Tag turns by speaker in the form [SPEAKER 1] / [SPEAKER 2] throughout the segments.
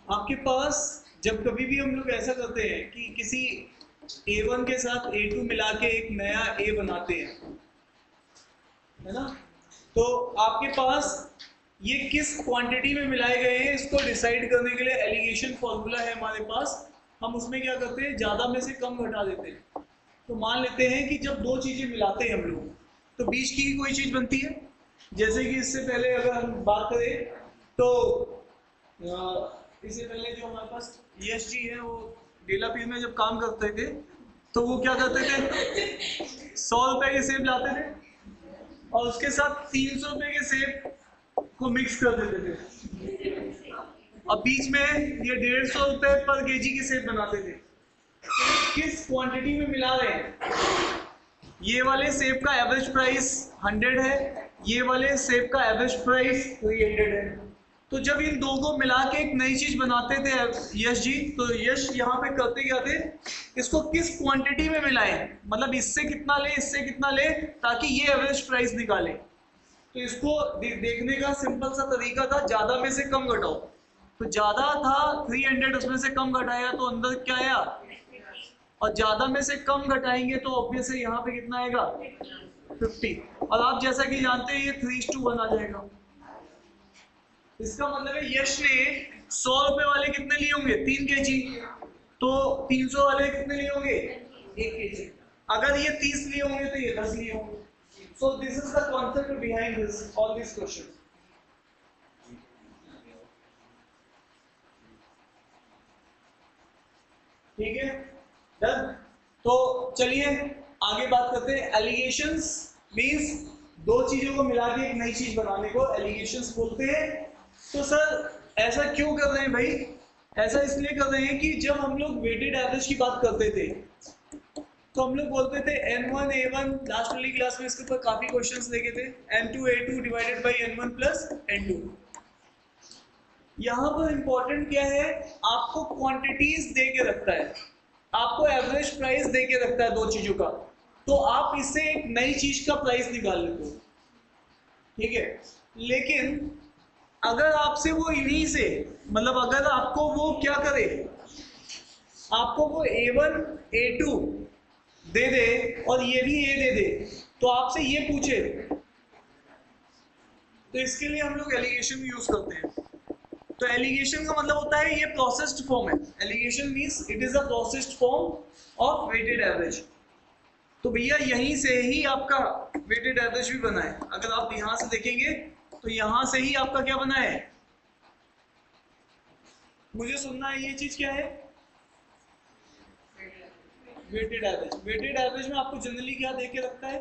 [SPEAKER 1] आपके पास जब कभी भी हम लोग ऐसा करते हैं कि किसी A1 के साथ A2 मिला के एक नया A बनाते हैं, है ना, तो आपके पास ये किस क्वांटिटी में मिलाए गए हैं इसको डिसाइड करने के लिए एलिगेशन फॉर्मूला है हमारे पास। हम उसमें क्या करते हैं, ज़्यादा में से कम घटा देते हैं। तो मान लेते हैं कि जब दो चीज़ें मिलाते हैं हम लोग तो बीच की ही कोई चीज़ बनती है। जैसे कि इससे पहले अगर हम बात करें तो इससे पहले जो हमारे पास यश जी है वो डेलापीर में जब काम करते थे तो वो क्या करते थे, 100 रुपए के सेब लाते थे और उसके साथ 300 रुपए के सेब को मिक्स कर देते थे और बीच में ये 150 रुपए पर केजी के सेब बनाते थे। तो किस क्वांटिटी में मिला रहे हैं, ये वाले सेब का एवरेज प्राइस 100 है, ये वाले सेब का एवरेज प्राइस 300 है। तो जब इन दो को मिला के एक नई चीज बनाते थे यश जी, तो यश यहाँ पे करते क्या थे, इसको किस क्वांटिटी में मिलाएं, मतलब इससे कितना ले इससे कितना ले ताकि ये एवरेज प्राइस निकाले। तो इसको देखने का सिंपल सा तरीका था, ज्यादा में से कम घटाओ। तो ज्यादा था 300, उसमें से कम घटाया तो अंदर क्या आया, और ज्यादा में से कम घटाएंगे तो ऑब्वियसली यहाँ पे कितना आएगा 50। और आप जैसा कि जानते हैं ये 3:1 आ जाएगा। इसका मतलब है यश ने 100 रुपए वाले कितने लिए होंगे, 3 केजी, तो 300 वाले कितने लिए होंगे, 1 केजी। अगर ये 30 लिए होंगे तो ये 10 लिए होंगे। So this is the concept behind this all this question. ठीक है, डन। तो चलिए आगे बात करते हैं। एलिगेशंस मींस दो चीजों को मिला के एक नई चीज बनाने को एलिगेशंस बोलते हैं। तो सर ऐसा क्यों कर रहे हैं भाई, ऐसा इसलिए कर रहे हैं कि जब हम लोग वेटेड एवरेज की बात करते थे तो हम लोग बोलते थे N1 A1, लास्ट वाली क्लास में इसके ऊपर काफी क्वेश्चंस देखे थे, N2 A2 divided by N1 plus N2। यहाँ पर इंपॉर्टेंट क्या है, आपको क्वांटिटीज दे के रखता है, आपको एवरेज प्राइस दे के रखता है दो चीजों का, तो आप इससे एक नई चीज का प्राइस निकाल लेते हो। ठीक है, लेकिन अगर आपसे वो इन्हीं से, मतलब अगर आपको वो क्या करे, आपको वो A1 A2 दे दे और ये भी A दे दे, तो आपसे ये पूछे, तो इसके लिए हम लोग एलिगेशन यूज करते हैं। तो एलिगेशन का मतलब होता है ये प्रोसेस्ड फॉर्म है। Allegation means it is a processed form of weighted average. तो भैया यहीं से ही आपका वेटेड एवरेज भी बना है। अगर आप यहां से देखेंगे तो यहां से ही आपका क्या बना है, मुझे सुनना है ये चीज क्या है, वेटेड एवरेज। वेटेड एवरेज में आपको जनरली क्या दे के रखता है,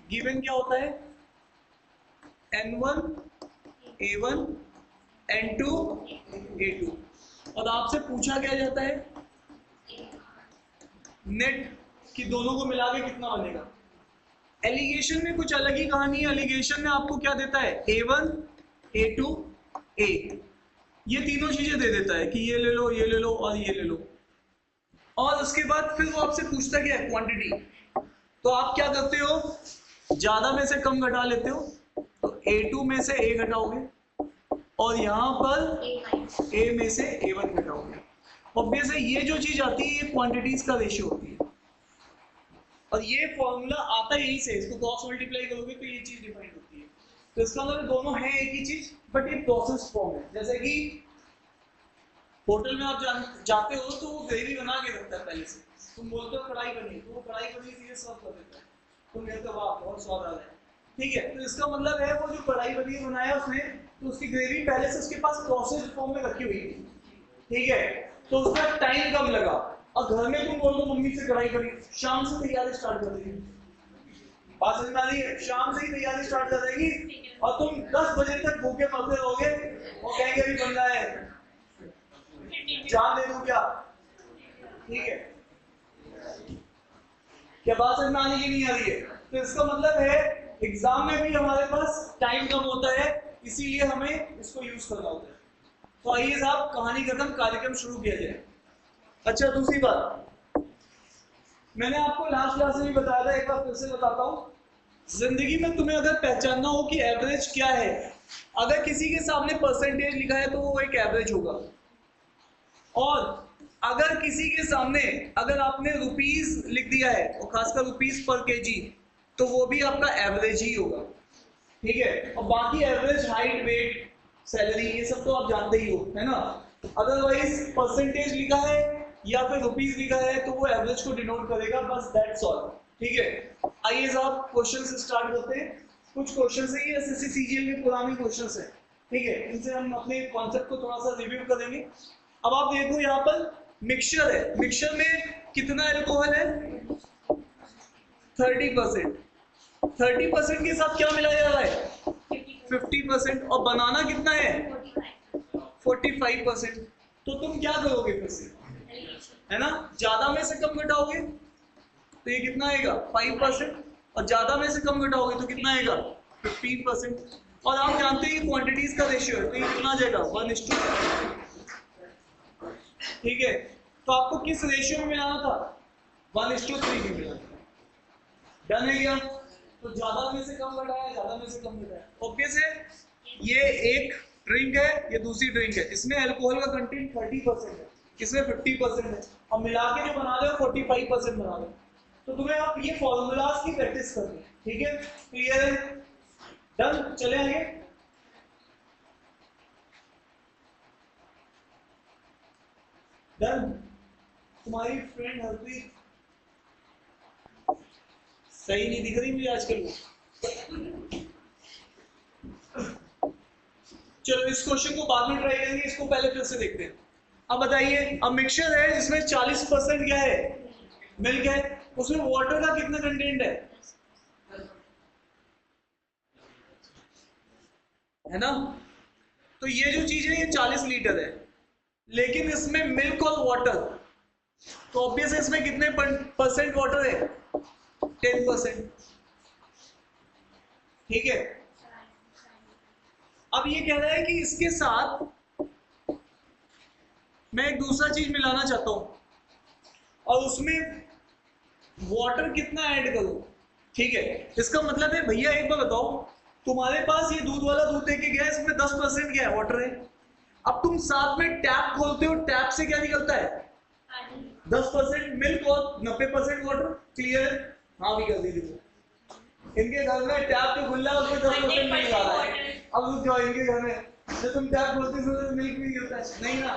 [SPEAKER 1] गिवन क्या होता है, N1 A1 N2 A2, और आपसे पूछा क्या जाता है नेट, कि दोनों को मिला के कितना बनेगा। एलिगेशन में कुछ अलग ही कहानी है। एलिगेशन में आपको क्या देता है, A1 A2 A, ये तीनों चीजें दे देता है कि ये ले लो, ये ले लो और ये ले लो, और उसके बाद फिर वो आपसे पूछता क्या है, क्वांटिटी। तो आप क्या करते हो, ज्यादा में से कम घटा लेते हो, तो A2 में से A घटाओगे और यहाँ पर A में से A1 घटाओगे। ऑब्वियसली ये जो चीज आती है ये क्वांटिटीज का रेशियो होती है, और ये फॉर्मूला आता है यहीं से, इसको क्रॉस मल्टीप्लाई करोगे तो ये चीज डिफाइन होती है। तो इसका मतलब दोनों है एक ही चीज, बट ये प्रोसेस फॉर्म है। जैसे कि होटल में आप जाते हो तो वो ग्रेवी बना के रखता है पहले से, तुम बोलते हो कढ़ाई पनीर, तो वो कढ़ाई पनीर सीधे सर्व कर देता है, तुम कहते हो वाह बहुत स्वाद आ रहा है। ठीक है, तो इसका मतलब है वो जो कढ़ाई पनीर बनाया उसने, तो उसकी ग्रेवी पहले से उसके पास प्रोसेस्ड फॉर्म में रखी हुई थी। ठीक है, तो उसका टाइम कम लगा। और घर में तुम बोल दो मम्मी से कढ़ाई पनीर, शाम से तैयारी स्टार्ट कर देगी, बात समझ में आ रही है, शाम से ही तैयारी स्टार्ट कर देगी और तुम 10 बजे तक भूखे मरते रहोगे, वो कहेंगे अभी बन रहा है, जान दे दूं क्या। ठीक है, क्या बात समझ में आने की नहीं आ रही है। तो इसका मतलब है एग्जाम में भी हमारे पास टाइम कम होता है, इसीलिए हमें इसको यूज करना होता है। तो आइए साहब कहानी खत्म, कार्यक्रम शुरू किया जाए। अच्छा, दूसरी बात मैंने आपको लास्ट क्लास में भी बताया था, एक बार फिर से बताता हूँ। जिंदगी में तुम्हें अगर पहचानना हो कि एवरेज क्या है अगर किसी के सामने परसेंटेज लिखा है तो वो एक एवरेज होगा, और अगर किसी के सामने अगर आपने रुपीस लिख दिया है और खासकर रुपीस पर केजी, तो वो भी आपका एवरेज ही होगा, ठीक है। और बाकी एवरेज, हाइट, वेट, सैलरी, ये सब तो आप जानते ही हो, है ना। अदरवाइज परसेंटेज लिखा है या फिर रुपीस लिखा है तो वो एवरेज को डिनोट करेगा, बस दैट्स ऑल, ठीक है। आइए साहब क्वेश्चन से स्टार्ट करते हैं। कुछ क्वेश्चन है ये एसएससी सीजीएल के पुराने क्वेश्चन है, ठीक है, इनसे हम अपने कॉन्सेप्ट को थोड़ा सा रिव्यू करेंगे। अब आप देखो यहाँ पर मिक्सचर है, मिक्सचर में कितना अल्कोहल है, 30%। 30% के साथ क्या मिलाया जा रहा है, 50%, और बनाना कितना है, 45%। तो तुम क्या करोगे फिर से, है ना, ज्यादा में से कम घटाओगे तो ये कितना आएगा, 5%, और ज्यादा में से कम घटाओगे तो कितना आएगा, 15%। और आप जानते हैं कि क्वांटिटीज का रेशियो है, तो ये कितना आ जाएगा, 1:2, ठीक है। तो आपको किस रेशियो में मिलाना था, 1:3 में मिलाना था, डन है क्या। तो ज्यादा में से कम घटाया, ज्यादा में से कम घटाया, ऑब्वियस है। ये एक ड्रिंक है, ये दूसरी ड्रिंक है, इसमें अल्कोहल का कंटेंट 30% है, इसमें 50% है, अब मिला के जो बना रहे हो 45% बना रहे हो। तो तुम्हें आप ये फॉर्मूलाज की प्रैक्टिस करनी है, ठीक है, क्लियर है, डन। चले आगे, डन। तुम्हारी फ्रेंड हरप्रीत सही नहीं दिख रही मुझे आजकल वो। चलो इस क्वेश्चन को बाद में ट्राई करेंगे, इसको पहले फिर से देखते हैं। अब बताइए, अब मिक्सचर है जिसमें 40% क्या है, मिल्क है, उसमें वाटर का कितना कंटेंट है ना। तो ये जो चीज है ये 40 लीटर है, लेकिन इसमें मिल्क और वाटर, तो ऑब्वियस है इसमें कितने परसेंट वाटर है, 10%, ठीक है। अब ये कह रहा है कि इसके साथ मैं एक दूसरा चीज मिलाना चाहता हूं, और उसमें वाटर कितना ऐड करूं, ठीक है। इसका मतलब है भैया एक बार बताओ, तुम्हारे पास ये दूध वाला दूध देके गया, इसमें 10% क्या है, वाटर है। अब तुम साथ में टैप खोलते हो, टैप से क्या निकलता है, 10% मिल्क और 90% वाटर, क्लियर। हाँ भी कर दी थी, इनके घर में टैप जो खुल रहा है उसमें 10% मिल्क आ रहा है। अब रुक जाओ, इनके घर में जब तुम टैप खोलते हो मिल्क भी होता है, नहीं ना।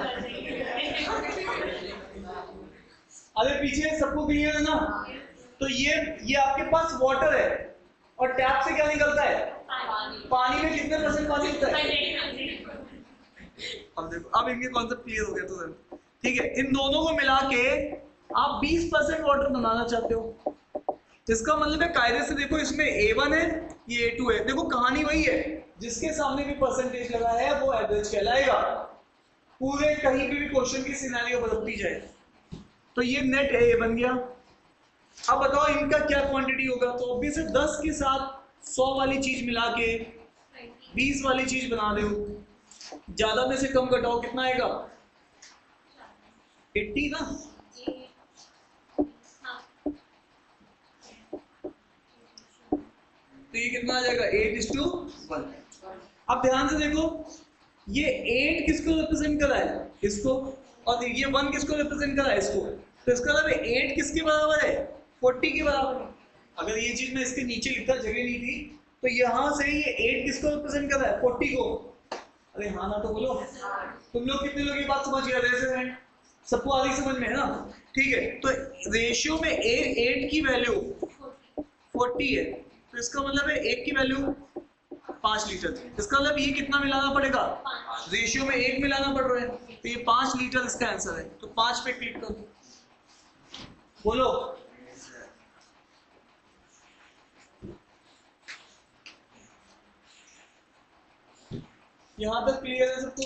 [SPEAKER 1] अरे पीछे सबको क्लियर है ना। तो ये आपके पास वाटर है, और टैप से क्या निकलता है, पानी में कितने परसेंट पानी होता है। अब देखो, अब इनके कॉन्सेप्ट क्लियर हो गया तो, ठीक है। इन दोनों को मिला के आप 20% वाटर बनाना चाहते हो, इसका मतलब है कायदे से देखो, इसमें A1 है, ये A2 है, देखो कहानी वही है, जिसके सामने भी परसेंटेज लगा है वो एवरेज कहलाएगा, पूरे कहीं भी क्वेश्चन की सिनेरियो बदलती जाए। तो ये नेट A बन गया। अब बताओ इनका क्या क्वांटिटी होगा, तो ऑब्वियस है 10 के साथ 100 वाली चीज मिला के 20 वाली चीज बना दो, ज्यादा में से कम घटाओ, कितना आएगा, 80 ना। तो ये कितना आ जाएगा, 8:1। अब ध्यान से देखो, ये 8 किसको रिप्रेजेंट कर रहा है, इसको, और ये 1 किसको रिप्रेजेंट कर रहा है, इसको। तो इसका मतलब 8 किसके बराबर है, 40 के बराबर है। अगर ये चीज मैं इसके नीचे लिखता, जगह नहीं थी, तो यहां से ये 8 किसको रिप्रेजेंट कर रहा है, 40 को। अरे हाँ ना तो बोलो, तुम लोग कितने लोग ये बात समझ गए, सबको आधी समझ में है ना, ठीक है। तो रेशियो में 8 की वैल्यू 40 है, तो इसका मतलब है 1 की वैल्यू 5 लीटर। इसका मतलब ये कितना मिलाना पड़ेगा, रेशियो में 1 मिलाना पड़ रहा है, तो ये 5 लीटर इसका आंसर है। तो 5 पे क्लिक कर दो, बोलो। यहां तक क्लियर है सबको,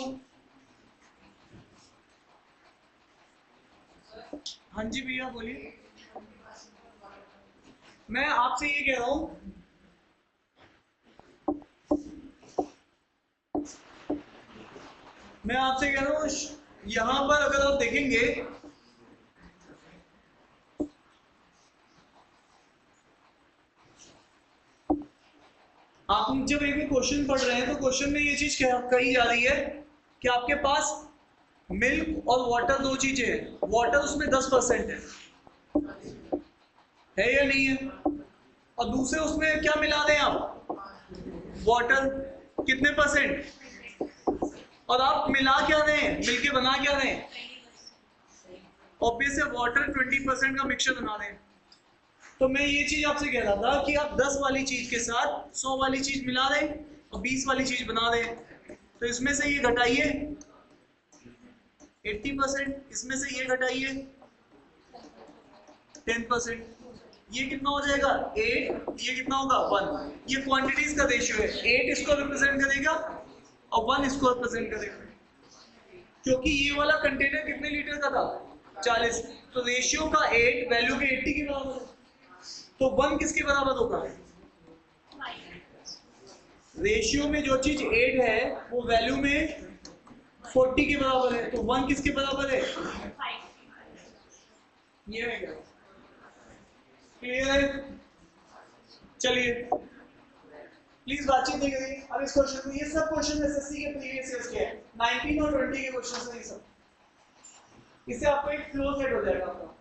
[SPEAKER 1] हाँ जी भैया बोलिए। मैं आपसे ये कह रहा हूं, यहां पर अगर आप देखेंगे, आप जब एक क्वेश्चन क्वेश्चन पढ़ रहे हैं तो क्वेश्चन में ये चीज कही जा रही है कि आपके पास मिल्क और वाटर दो चीजें हैं, वाटर उसमें 10% है या नहीं है, और दूसरे उसमें क्या मिला दें आप, वाटर कितने %, और आप मिला क्या दें, मिलके बना क्या दें, ऑब्वियस है वाटर 20% का मिक्सचर बना दें। तो मैं ये चीज आपसे कह रहा था कि आप 10 वाली चीज के साथ 100 वाली चीज मिला दें और 20 वाली चीज बना दें। तो इसमें से ये घटाइए 80%, इसमें से ये घटाइए 10%, ये कितना हो जाएगा 8, ये कितना होगा 1। ये क्वांटिटीज का रेशियो है, 8 इसको रिप्रेजेंट करेगा और 1 इसको रिप्रेजेंट करेगा, क्योंकि ये वाला कंटेनर कितने लीटर का था 40, तो रेशियो का 8 वैल्यू के 80 के बराबर है, तो 1 किसके बराबर होगा, रेशियो में जो चीज 8 है वो वैल्यू में 40 के बराबर है, तो 1 किसके बराबर है, ये है क्या, क्लियर है। चलिए प्लीज बातचीत नहीं करिए अब इस क्वेश्चन में, ये सब क्वेश्चन एसएससी के प्रीवियस ईयर्स के हैं, 19 और 20 के क्वेश्चन हैं ये सब, इससे आपको एक फ्लो सेट हो जाएगा आपका।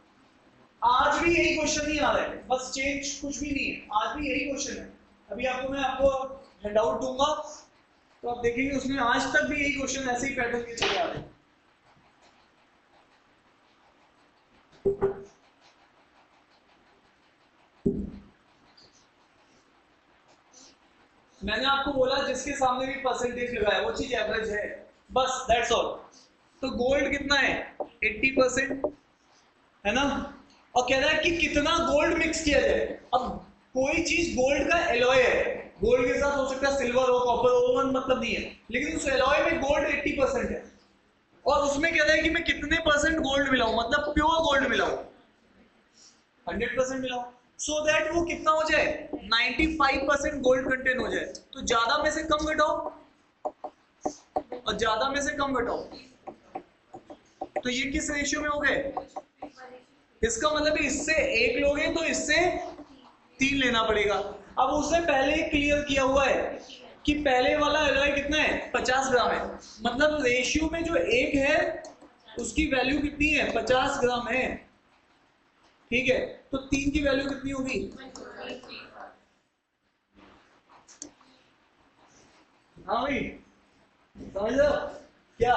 [SPEAKER 1] आज भी यही क्वेश्चन नहीं आ रहा है, बस चेंज कुछ भी नहीं है, आज भी यही क्वेश्चन है। अभी मैं आपको हैंडआउट दूंगा तो आप देखेंगे उसमें आज तक भी यही क्वेश्चन ऐसे ही पैटर्न के चले आ रहे हैं। मैंने आपको बोला जिसके सामने भी परसेंटेज लगाया वो चीज एवरेज है, बस दैट्स ऑल। तो गोल्ड कितना है 80% है ना, और कह रहा है कि कितना गोल्ड मिक्स किया जाए। अब कोई चीज गोल्ड का एलॉय है, गोल्ड के साथ हो सकता है सिल्वर हो, कॉपर हो, वो मतलब नहीं है, लेकिन उस एलॉय में गोल्ड 80% है, और उसमें कह रहा है कि मैं कितने % गोल्ड मिलाऊं, मतलब प्योर गोल्ड मिलाऊं, 100% मिलाऊं, सो दैट वो कितना हो जाए 95% गोल्ड कंटेंट हो जाए। तो ज्यादा में से कम घटाओ और ज्यादा में से कम घटाओ, तो ये किस रेशियो में हो गए, इसका मतलब इससे 1 लोगे तो इससे 3 लेना पड़ेगा। अब उसने पहले क्लियर किया हुआ है कि पहले वाला एलॉय कितना है 50 ग्राम है, मतलब रेशियो में जो 1 है उसकी वैल्यू कितनी है 50 ग्राम है, ठीक है। तो 3 की वैल्यू कितनी होगी, हाँ भाई समझ लो क्या